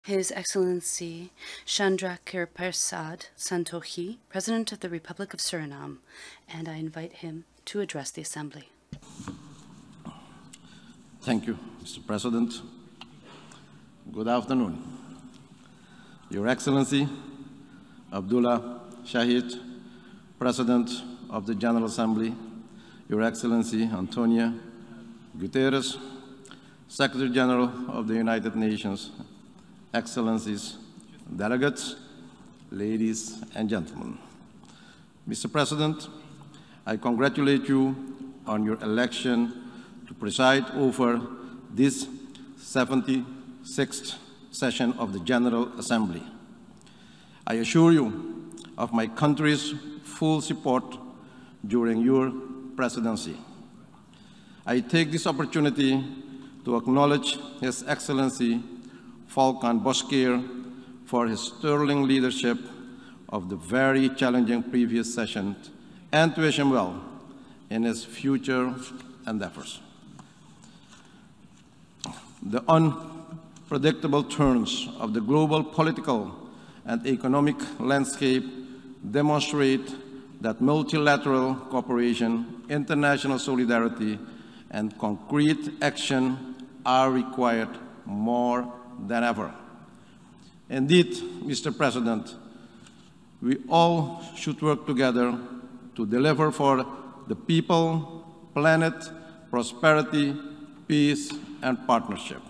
His Excellency Chandrakir Persad Santokhi, President of the Republic of Suriname, and I invite him to address the Assembly. Thank you, Mr. President. Good afternoon. Your Excellency, Abdullah Shahid, President of the General Assembly, Your Excellency Antonio Guterres, Secretary General of the United Nations, Excellencies, delegates, ladies and gentlemen. Mr. President, I congratulate you on your election to preside over this 76th session of the General Assembly. I assure you of my country's full support during your presidency. I take this opportunity to acknowledge His Excellency Volkan Bozkır for his sterling leadership of the very challenging previous session and to wish him well in his future endeavors. The unpredictable turns of the global political and economic landscape demonstrate that multilateral cooperation, international solidarity, and concrete action are required more than ever. Indeed, Mr. President, we all should work together to deliver for the people, planet, prosperity, peace, and partnership.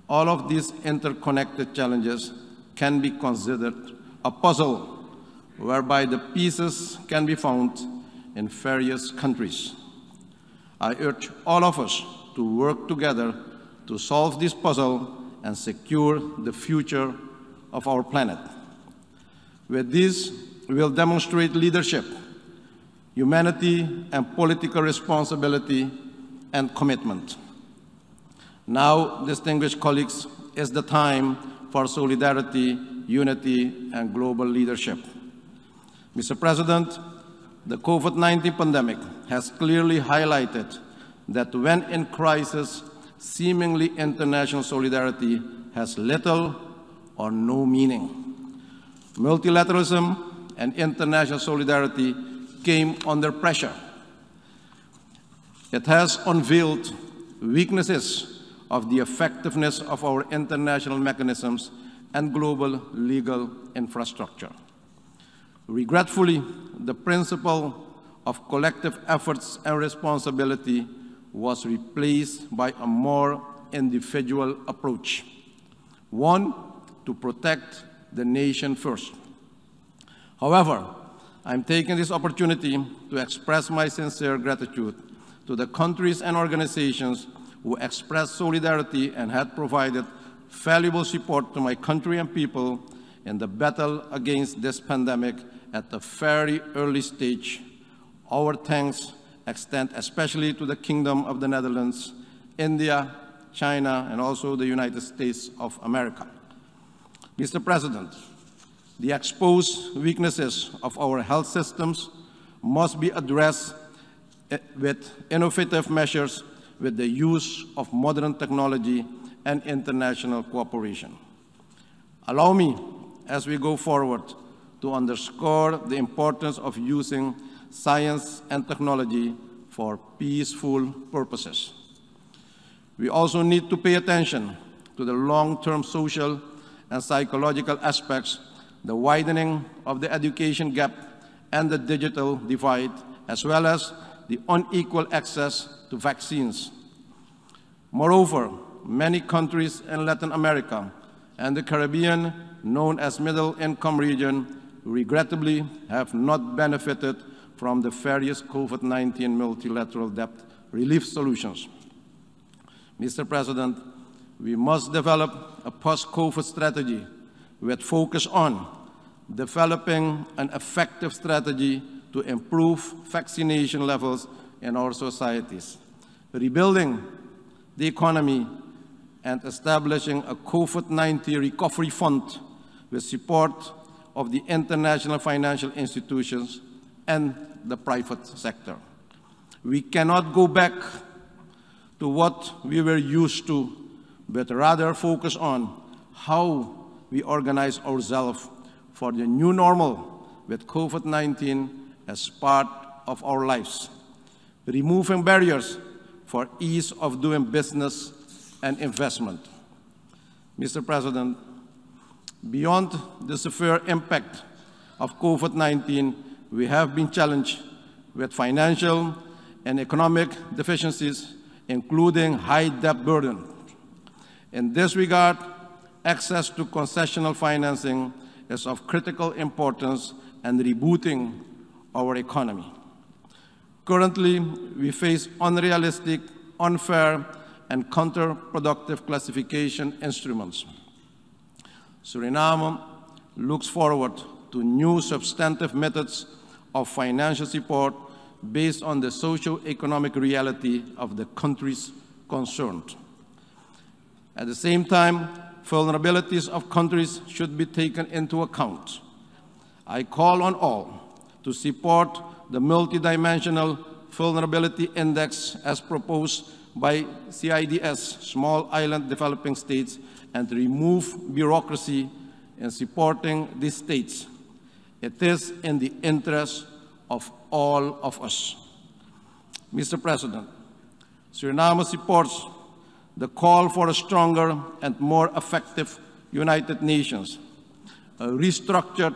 All of these interconnected challenges can be considered a puzzle whereby the pieces can be found in various countries. I urge all of us to work together to solve this puzzle and secure the future of our planet. With this, we will demonstrate leadership, humanity, and political responsibility and commitment. Now, distinguished colleagues, is the time for solidarity, unity, and global leadership. Mr. President, the COVID-19 pandemic has clearly highlighted that when in crisis, seemingly international solidarity has little or no meaning. Multilateralism and international solidarity came under pressure. It has unveiled weaknesses of the effectiveness of our international mechanisms and global legal infrastructure. Regretfully, the principle of collective efforts and responsibility was replaced by a more individual approach, one to protect the nation first. However, I'm taking this opportunity to express my sincere gratitude to the countries and organizations who expressed solidarity and had provided valuable support to my country and people in the battle against this pandemic at a very early stage. Our thanks extend especially to the Kingdom of the Netherlands, India, China, and also the United States of America. Mr. President, the exposed weaknesses of our health systems must be addressed with innovative measures with the use of modern technology and international cooperation. Allow me, as we go forward, to underscore the importance of using science and technology for peaceful purposes. We also need to pay attention to the long-term social and psychological aspects, the widening of the education gap and the digital divide, as well as the unequal access to vaccines. Moreover, many countries in Latin America and the Caribbean, known as middle-income region, regrettably have not benefited from the various COVID-19 multilateral debt relief solutions. Mr. President, we must develop a post-COVID strategy with focus on developing an effective strategy to improve vaccination levels in our societies, rebuilding the economy, and establishing a COVID-19 recovery fund with support of the international financial institutions and the private sector. We cannot go back to what we were used to, but rather focus on how we organize ourselves for the new normal with COVID-19 as part of our lives, removing barriers for ease of doing business and investment. Mr. President, beyond the severe impact of COVID-19, we have been challenged with financial and economic deficiencies, including high debt burden. In this regard, access to concessional financing is of critical importance in rebooting our economy. Currently, we face unrealistic, unfair, and counterproductive classification instruments. Suriname looks forward to new substantive methods of financial support based on the socio-economic reality of the countries concerned. At the same time, vulnerabilities of countries should be taken into account. I call on all to support the multidimensional vulnerability index as proposed by CIDS, Small Island Developing States, and to remove bureaucracy in supporting these states. It is in the interest of all of us. Mr. President, Suriname supports the call for a stronger and more effective United Nations. A restructured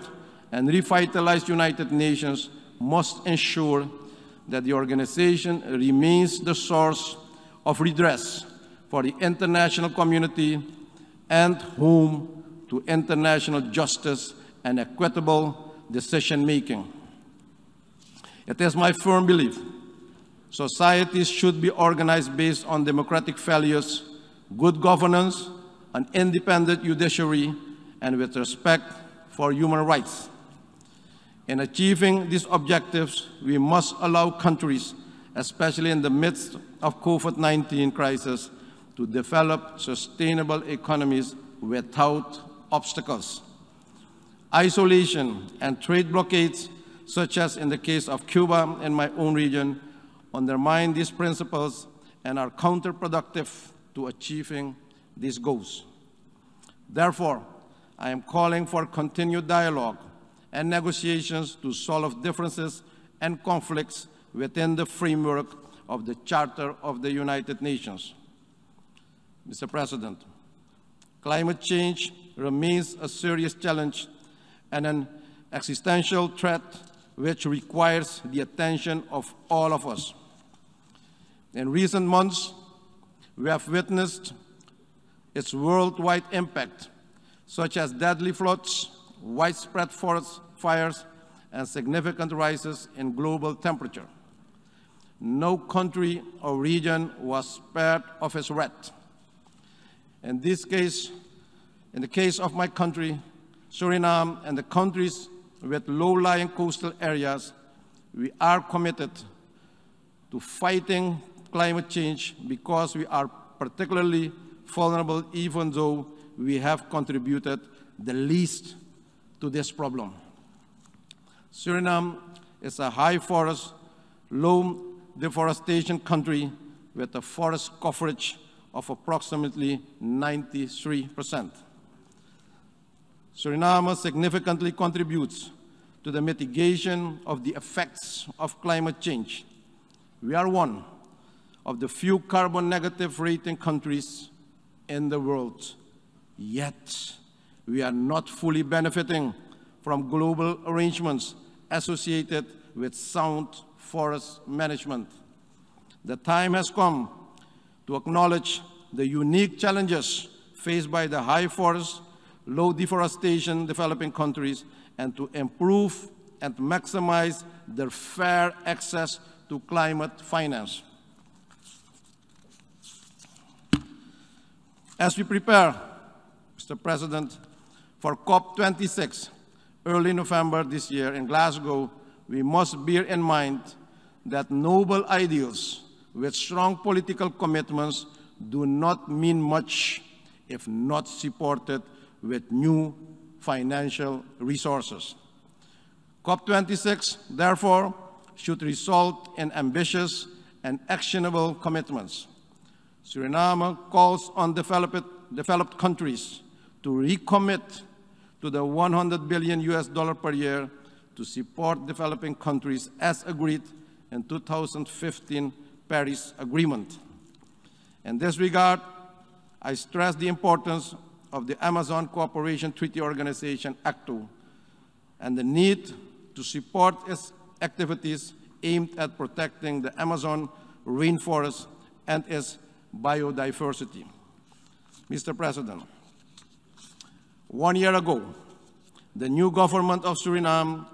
and revitalized United Nations must ensure that the organization remains the source of redress for the international community and home to international justice and equitable decision-making. It is my firm belief societies should be organized based on democratic values, good governance, an independent judiciary, and with respect for human rights. In achieving these objectives, we must allow countries, especially in the midst of COVID-19 crisis, to develop sustainable economies without obstacles. Isolation and trade blockades, such as in the case of Cuba and my own region, undermine these principles and are counterproductive to achieving these goals. Therefore, I am calling for continued dialogue and negotiations to solve differences and conflicts within the framework of the Charter of the United Nations. Mr. President, climate change remains a serious challenge and an existential threat which requires the attention of all of us. In recent months, we have witnessed its worldwide impact, such as deadly floods, widespread forest fires, and significant rises in global temperature. No country or region was spared of its wrath. In the case of my country, Suriname, and the countries with low-lying coastal areas, we are committed to fighting climate change because we are particularly vulnerable, even though we have contributed the least to this problem. Suriname is a high forest, low deforestation country with a forest coverage of approximately 93%. Suriname significantly contributes to the mitigation of the effects of climate change. We are one of the few carbon negative rating countries in the world, yet we are not fully benefiting from global arrangements associated with sound forest management. The time has come to acknowledge the unique challenges faced by the high forest, low deforestation developing countries, and to improve and maximize their fair access to climate finance. As we prepare, Mr. President, for COP26, early November this year in Glasgow, we must bear in mind that noble ideals with strong political commitments do not mean much if not supported with new financial resources. COP26, therefore, should result in ambitious and actionable commitments. Suriname calls on developed countries to recommit to the $100 billion per year to support developing countries as agreed in 2015 Paris Agreement. In this regard, I stress the importance of the Amazon Cooperation Treaty Organization, ACTO, and the need to support its activities aimed at protecting the Amazon rainforest and its biodiversity. Mr. President, 1 year ago, the new government of Suriname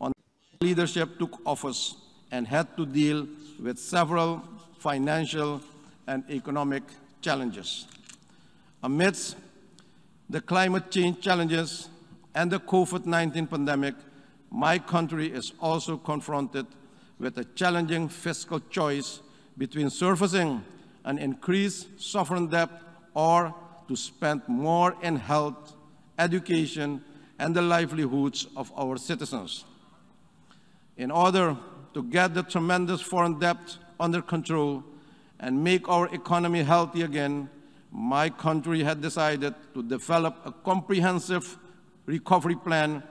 on leadership took office and had to deal with several financial and economic challenges. Amidst the climate change challenges and the COVID-19 pandemic, my country is also confronted with a challenging fiscal choice between servicing an increased sovereign debt or to spend more in health, education, and the livelihoods of our citizens. In order to get the tremendous foreign debt under control and make our economy healthy again, my country had decided to develop a comprehensive recovery plan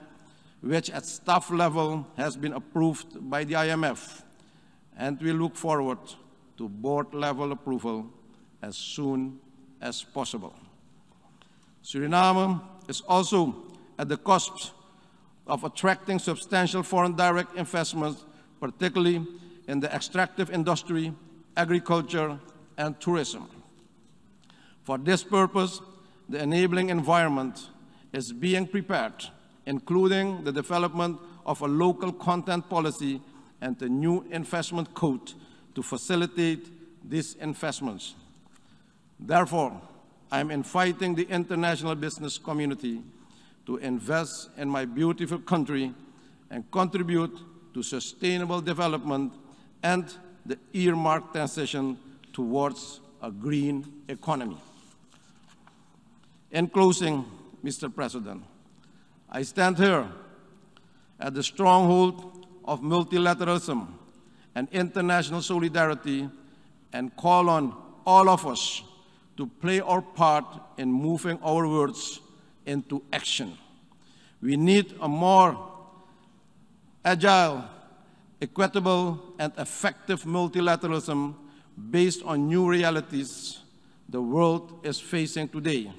which at staff level has been approved by the IMF, and we look forward to board level approval as soon as possible. Suriname is also at the cusp of attracting substantial foreign direct investments, particularly in the extractive industry, agriculture, and tourism. For this purpose, the enabling environment is being prepared, including the development of a local content policy and a new investment code to facilitate these investments. Therefore, I am inviting the international business community to invest in my beautiful country and contribute to sustainable development and the earmarked transition towards a green economy. In closing, Mr. President, I stand here at the stronghold of multilateralism and international solidarity and call on all of us to play our part in moving our words into action. We need a more agile, equitable, and effective multilateralism based on new realities the world is facing today.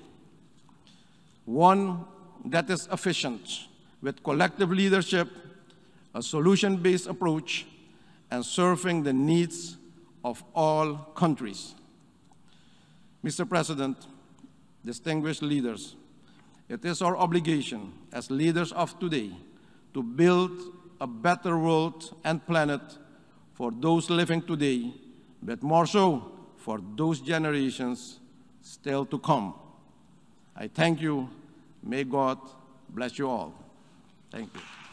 One that is efficient, with collective leadership, a solution-based approach, and serving the needs of all countries. Mr. President, distinguished leaders, it is our obligation as leaders of today to build a better world and planet for those living today, but more so for those generations still to come. I thank you. May God bless you all. Thank you.